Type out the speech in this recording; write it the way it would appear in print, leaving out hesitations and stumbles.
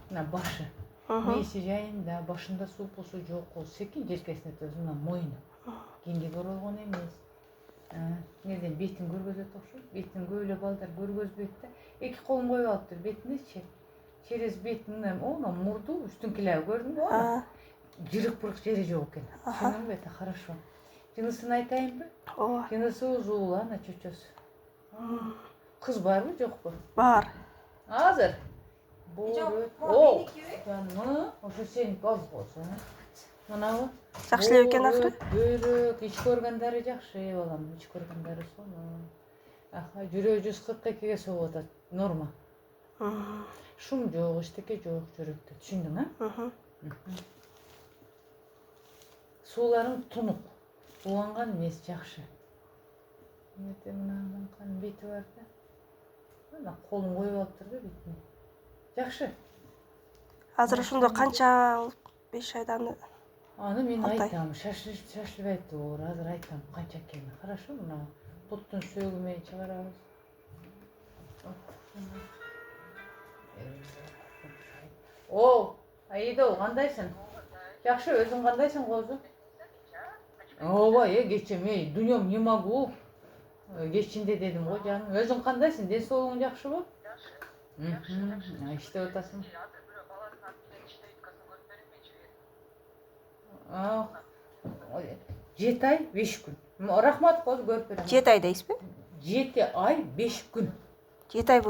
Мына башы. Мээси жайында, башында супусу жок, секин желкесине мына мойну. Кенде көрөлгөн эмес. Неден бетин көргөзөт окшойт. Бетин көбүлө балдар көргөзбөйт да. Эки колун коюп алыптыр бетинечи. Через бетинен она мурду үстүнкүлөрү көрдүңбү? Жырык-пырык жери жок экен. Түшүндүңбү? Это хорошо. Жынысын айтайынбы? Ооба. Жынысы узул, ана чөчөсү. Кыз барбы, жокпу? Бар. Азыр. Боор. О, жаным, ошо сеники аз болсо. Мынабы? Жакшы эле экен акыры. Бөйрөк, ич көргөндөрү жакшы, балам, ич көргөндөрү сонун. Жүрөгү 142-ге согуп атат, норма. Шум жок, эчтеке жок жүрөктө. Түшүндүң, а? Сууларың тунук. Уланган эмес, жакшы. Эте мынанын кан бети бар да. Мына колун коюп алыптыр да бетине. Жакшы. Азыр ошондо канча 5 айдан? Аны мен айтам, шашылбайт оор, азыр айтам канча экенин. Хорошо, мына буттун сөөгү менен чыгарабыз. О, Аида, кандайсың? Жакшы, өзүң кандайсың, козу? Ооба, кечем, дүйнөм не могу. Кечинде дедим го жаным. Өзүң кандайсың? Ден соолугуң жакшыбы? Иштеп атасың. Жети ай 5 күн. Рахмат, козу, көрүп берем. 7 ай дейсизби? 7 ай 5 күн. 7 ай